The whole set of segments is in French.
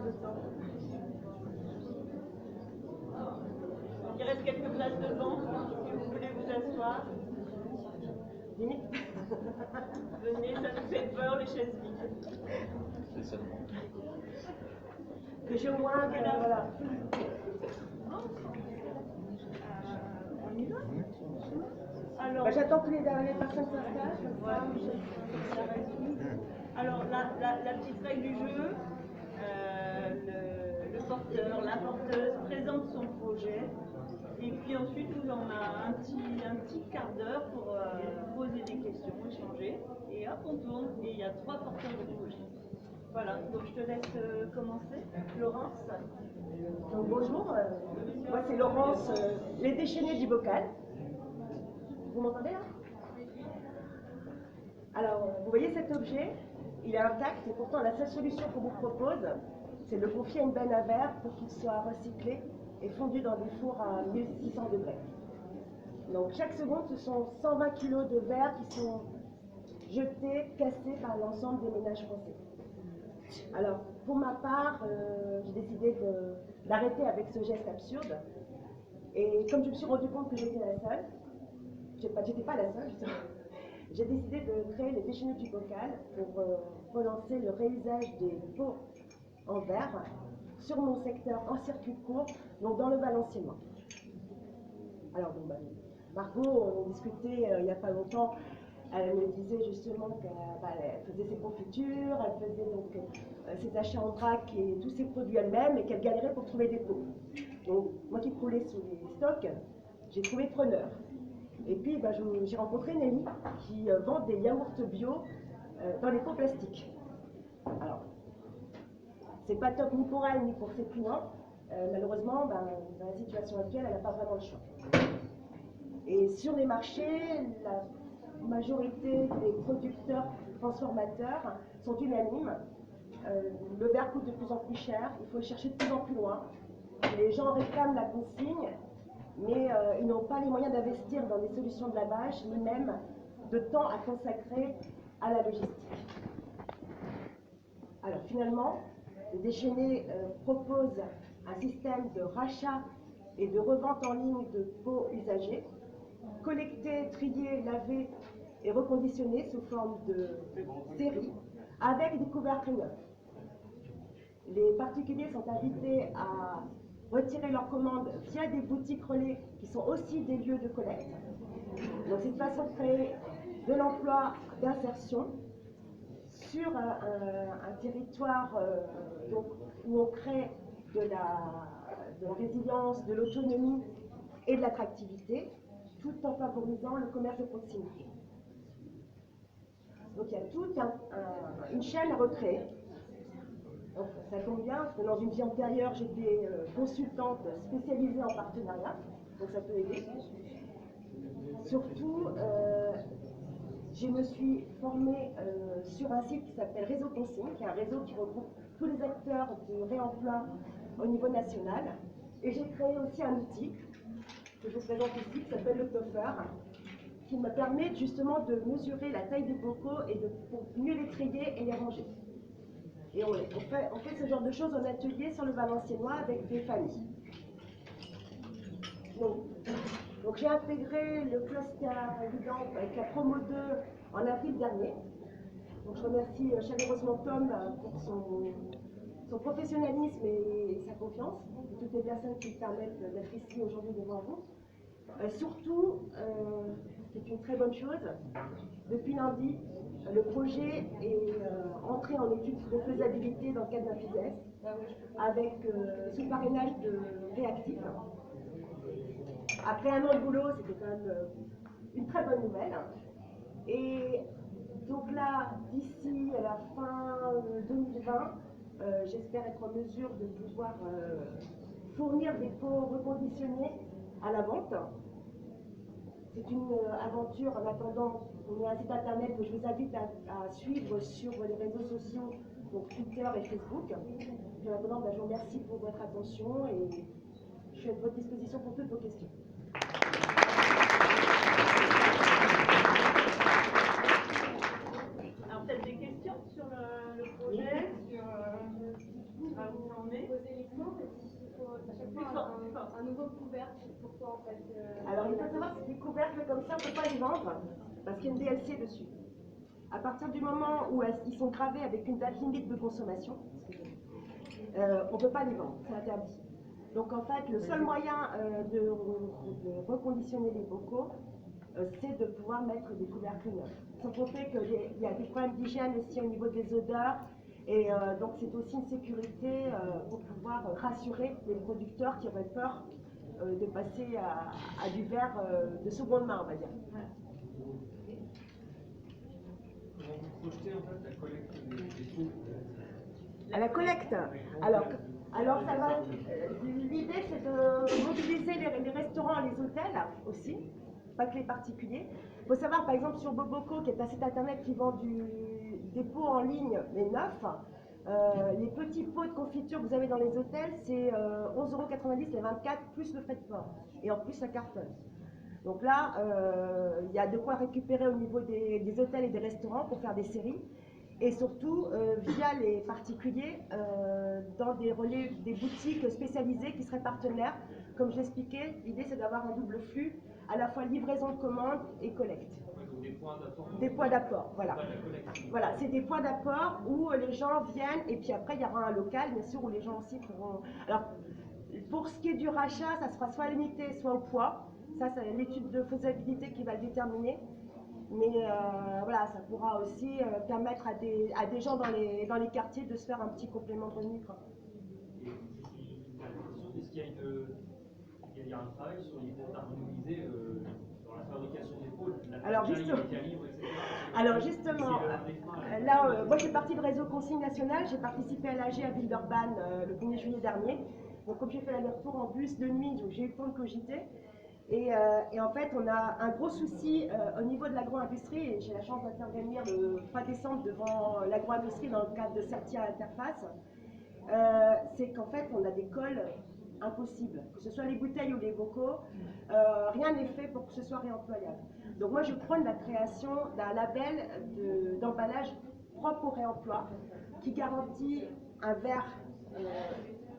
laps de temps. Il reste quelques places devant, si vous voulez vous asseoir. Venez, ça nous fait peur les chaises vides. C'est seulement. Que j'ai au moins, voilà. On y va. Alors, j'attends que les personnes s'installent. Alors, la petite règle du jeu, le porteur, la porteuse présente son projet. Et puis ensuite, on a un petit quart d'heure pour poser des questions, échanger. Et hop, on tourne. Et il y a 3 porteurs de projet. Voilà, donc je te laisse commencer. Laurence. Donc, bonjour, moi c'est Laurence, les déchaînés du bocal. Vous m'entendez là? Alors, vous voyez cet objet, il est intact et pourtant la seule solution qu'on vous propose, c'est de le confier à une benne à verre pour qu'il soit recyclé et fondu dans des fours à 1600 degrés. Donc chaque seconde, ce sont 120 kg de verre qui sont jetés, cassés par l'ensemble des ménages français. Alors, pour ma part, j'ai décidé d'arrêter avec ce geste absurde. Et comme je me suis rendu compte que j'étais la seule, j'étais pas la seule, justement, j'ai décidé de créer les déchaînés du bocal pour relancer le réusage des pots en verre sur mon secteur en circuit court, donc dans le Valenciennois. Alors, bon, Margot, on discutait il n'y a pas longtemps. Elle me disait justement qu'elle faisait ses confitures, elle faisait donc ses achats en vrac et tous ses produits elle-même et qu'elle galérait pour trouver des pots. Donc, moi qui croulais sous les stocks, j'ai trouvé preneur. Et puis, j'ai rencontré Nelly qui vend des yaourts bio dans les pots plastiques. Alors, c'est pas top ni pour elle ni pour ses clients. Malheureusement, dans la situation actuelle, elle n'a pas vraiment le choix. Et sur les marchés, la majorité des producteurs transformateurs sont unanimes. Le verre coûte de plus en plus cher, il faut le chercher de plus en plus loin. Les gens réclament la consigne, mais ils n'ont pas les moyens d'investir dans des solutions de lavage, ni même de temps à consacrer à la logistique. Alors finalement, le déchaîné propose un système de rachat et de revente en ligne de pots usagés, collectés, triés, lavés et reconditionnés sous forme de série, avec des couvercles neufs. Les particuliers sont invités à retirer leurs commandes via des boutiques relais qui sont aussi des lieux de collecte. Donc c'est une façon de créer de l'emploi d'insertion sur un territoire donc, où on crée de la résilience, de l'autonomie et de l'attractivité, tout en favorisant le commerce de proximité. Donc il y a toute une chaîne à recréer. Donc, ça tombe bien, parce que dans une vie antérieure, j'étais consultante spécialisée en partenariat, donc ça peut aider. Surtout, je me suis formée sur un site qui s'appelle Réseau Consigne, qui est un réseau qui regroupe tous les acteurs de réemploi au niveau national. Et j'ai créé aussi un outil que je vous présente ici, qui s'appelle le Toffer, qui me permet justement de mesurer la taille des bocaux et pour mieux les trier et les ranger. Et on fait ce genre de choses en atelier sur le Valenciennois avec des familles. Donc j'ai intégré le cluster évident avec la promo 2 en avril dernier. Donc je remercie chaleureusement Tom pour son professionnalisme et sa confiance, et toutes les personnes qui permettent d'être ici aujourd'hui devant vous. Surtout, c'est une très bonne chose, depuis lundi, le projet est entré en étude de faisabilité dans le cadre d'un FIDES, avec sous parrainage de Réactif. Après un an de boulot, c'était quand même une très bonne nouvelle. Et donc là, d'ici à la fin 2020, j'espère être en mesure de pouvoir fournir des pots reconditionnés à la vente. C'est une aventure. En attendant, on a un site internet que je vous invite à suivre sur les réseaux sociaux, donc Twitter et Facebook. En attendant, je vous remercie pour votre attention et je suis à votre disposition pour toutes vos questions. Alors peut-être des questions sur le projet, sur Un nouveau couvercle, pourquoi en fait Alors il faut savoir que des couvercles comme ça, on ne peut pas les vendre parce qu'il y a une DLC dessus. À partir du moment où ils sont gravés avec une date limite de consommation, on ne peut pas les vendre, c'est interdit. Donc en fait, le seul moyen de reconditionner les bocaux, c'est de pouvoir mettre des couvercles neufs. Sans compter qu'il y a des problèmes d'hygiène aussi au niveau des odeurs, et donc c'est aussi une sécurité pour pouvoir rassurer les producteurs qui auraient peur de passer à du verre de seconde main, on va dire. Comment vous projetez en fait la collecte des pots? À la collecte. Alors ça va. L'idée c'est de mobiliser les restaurants, les hôtels aussi, pas que les particuliers. Il faut savoir par exemple sur Boboco, qui est un site internet qui vend des pots en ligne, mais neufs. Les petits pots de confiture que vous avez dans les hôtels, c'est 11,90 € les 24 plus le frais de port. Et en plus ça cartonne. Donc là, il y a de quoi récupérer au niveau des hôtels et des restaurants pour faire des séries. Et surtout, via les particuliers, dans des relais, des boutiques spécialisées qui seraient partenaires. Comme je l'expliquais, l'idée c'est d'avoir un double flux, à la fois livraison de commandes et collecte. Donc des points d'apport. Des points d'apport, voilà. Voilà, c'est des points d'apport où les gens viennent, et puis après il y aura un local, bien sûr, où les gens aussi pourront... Alors, pour ce qui est du rachat, ça sera soit à l'unité, soit au poids. Ça, c'est l'étude de faisabilité qui va le déterminer. Mais voilà, ça pourra aussi permettre à des gens dans les quartiers de se faire un petit complément de revenu. Est-ce qu'il y a un travail sur l'idée d'harmoniser dans la fabrication des pots, alors justement, là, moi je fais partie du réseau Consigne Nationale, j'ai participé à l'AG à Villeurbanne le 1er juillet dernier. Donc comme j'ai fait l'aller-retour en bus de nuit, j'ai eu le temps de cogiter. Et en fait, on a un gros souci au niveau de l'agro-industrie, et j'ai la chance d'intervenir le 3 décembre devant l'agro-industrie dans le cadre de Certia Interface. C'est qu'en fait, on a des cols impossibles, que ce soit les bouteilles ou les bocaux, rien n'est fait pour que ce soit réemployable. Donc moi, je prône la création d'un label d'emballage propre au réemploi, qui garantit un verre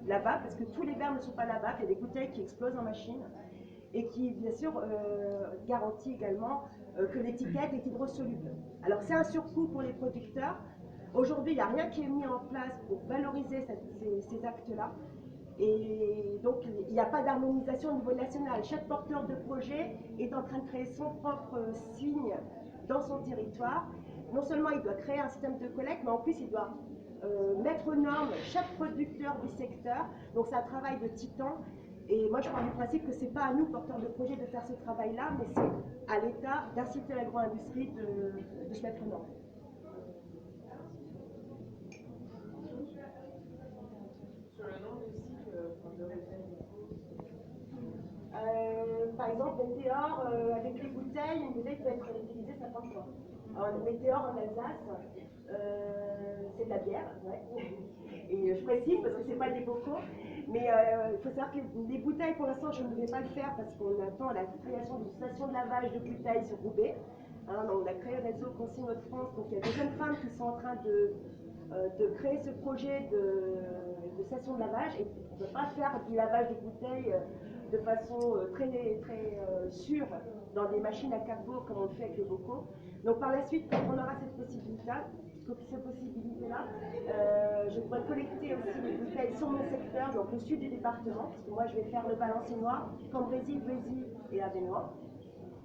lavable, parce que tous les verres ne sont pas lavables, il y a des bouteilles qui explosent en machine, et qui, bien sûr, garantit également que l'étiquette est hydrosoluble. Alors, c'est un surcoût pour les producteurs. Aujourd'hui, il n'y a rien qui est mis en place pour valoriser ces actes-là. Et donc, il n'y a pas d'harmonisation au niveau national. Chaque porteur de projet est en train de créer son propre signe dans son territoire. Non seulement il doit créer un système de collecte, mais en plus, il doit mettre aux normes chaque producteur du secteur. Donc, c'est un travail de titan. Et moi, je pars du principe que ce n'est pas à nous, porteurs de projet, de faire ce travail-là, mais c'est à l'État d'inciter l'agro-industrie de se mettre aux normes. Sur le nombre de cycles de référence. Par exemple, Météor, avec les bouteilles, une bouteille peut être réutilisée 50 fois. Alors, Météor en Alsace, c'est de la bière, ouais. Et je précise parce que ce n'est pas des bocaux. Mais il faut savoir que les bouteilles, pour l'instant, je ne vais pas le faire parce qu'on attend la création d'une station de lavage de bouteilles sur Roubaix. Hein, donc on a créé le réseau Consigne France. Donc il y a des jeunes femmes qui sont en train de créer ce projet de station de lavage. Et on ne peut pas faire du lavage de bouteilles de façon très sûre dans des machines à capot comme on le fait avec les bocaux. Donc par la suite, quand on aura cette possibilité-là, je pourrais collecter aussi les bouteilles sur mon secteur, donc le sud du département, parce que moi je vais faire le Valenciennois, Cambrésis, Béziers et Avesnois.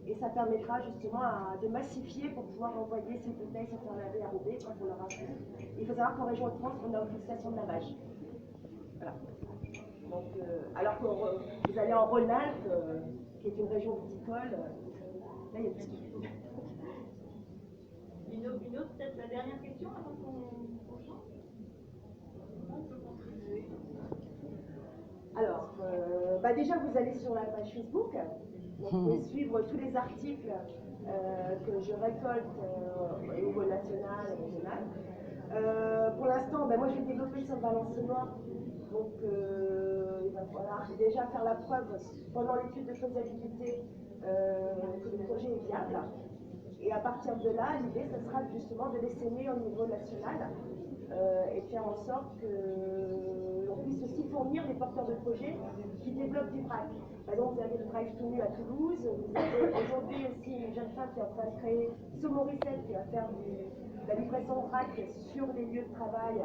Et ça permettra justement de massifier pour pouvoir envoyer ces bouteilles se faire laver à Roubaix quand on aura fait. Il faut savoir qu'en région de France, on a une station de lavage. Voilà. Donc, alors que vous allez en Rhône-Alpes, qui est une région viticole, là il y a tout ce qu'il faut. Une autre, peut-être la dernière question avant qu'on change. Comment on peut contribuer? Alors, déjà vous allez sur la page Facebook, donc vous pouvez suivre tous les articles que je récolte au niveau national et régional. Pour l'instant, moi je vais développer sur le Valenciennois, donc il va falloir déjà faire la preuve pendant l'étude de faisabilité que le projet est viable. Et à partir de là, l'idée, ce sera justement de l'essaimer au niveau national et faire en sorte qu'on puisse aussi fournir les porteurs de projets qui développent du vrac. Par exemple, vous avez le Drive to Nu à Toulouse, vous avez aujourd'hui aussi une jeune femme qui est en train de créer Somoricette qui va faire de la livraison de vrac sur les lieux de travail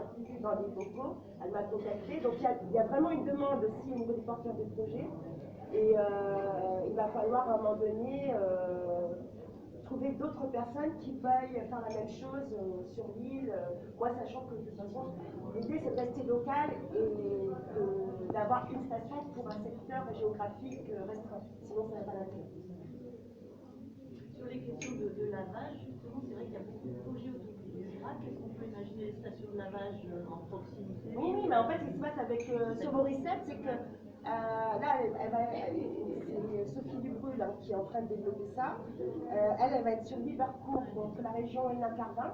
dans les locaux. Elle m'a contacté. Donc il y a vraiment une demande aussi au niveau des porteurs de projets. Et il va falloir à un moment donné trouver d'autres personnes qui veuillent faire la même chose sur l'île. Moi, sachant que de toute façon, l'idée c'est de rester local et d'avoir une station pour un secteur géographique restreint. Sinon, ça n'a pas d'intérêt. Sur les questions de lavage, justement, c'est vrai qu'il y a beaucoup de projets autour du vrac. Est-ce qu'on peut imaginer des stations de lavage en proximité? Oui, mais en fait, ce qui se passe avec Somoricette, c'est que là, c'est Sophie Dubrul qui est en train de développer ça. Elle va être sur Liverpool, entre la région et l'Incardin.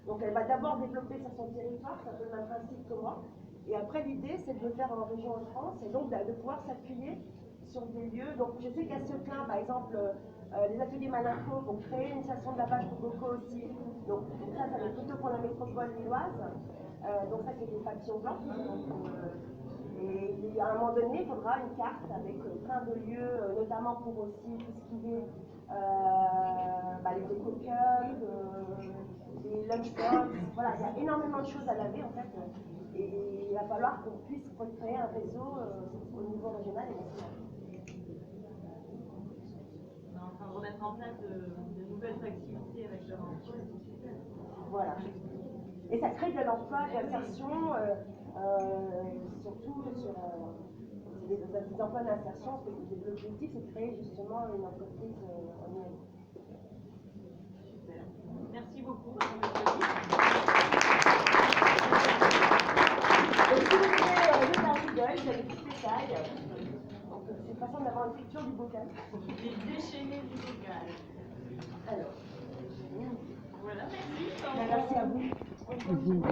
Donc elle va d'abord développer sur son territoire, c'est un peu le même principe que moi. Et après, l'idée, c'est de le faire en région en France et donc de pouvoir s'appuyer sur des lieux. Donc je sais qu'à Seclin, par exemple, les ateliers Malinco vont créer une station de lavage pour Bocaux aussi. Donc ça va être plutôt pour la métropole lilloise. Donc ça, c'est des factions blanches. Et à un moment donné, il faudra une carte avec plein de lieux, notamment pour aussi tout ce qui est les éco-cups, les lunchbox. Voilà, il y a énormément de choses à laver en fait. Et il va falloir qu'on puisse recréer un réseau au niveau régional et national. On est en train de remettre en place de nouvelles activités avec leur emploi, c'est super. Voilà. Et ça crée de l'emploi, de l'insertion, surtout sur des emplois d'insertion. L'objectif, c'est de créer justement une entreprise en numérique. Super. Merci beaucoup. Et si vous voulez juste un rigole, il y a des petits détails. Donc c'est une façon d'avoir une culture du bocal. Les déchaînés du bocal. Alors. Voilà, merci. Merci à vous. On continue.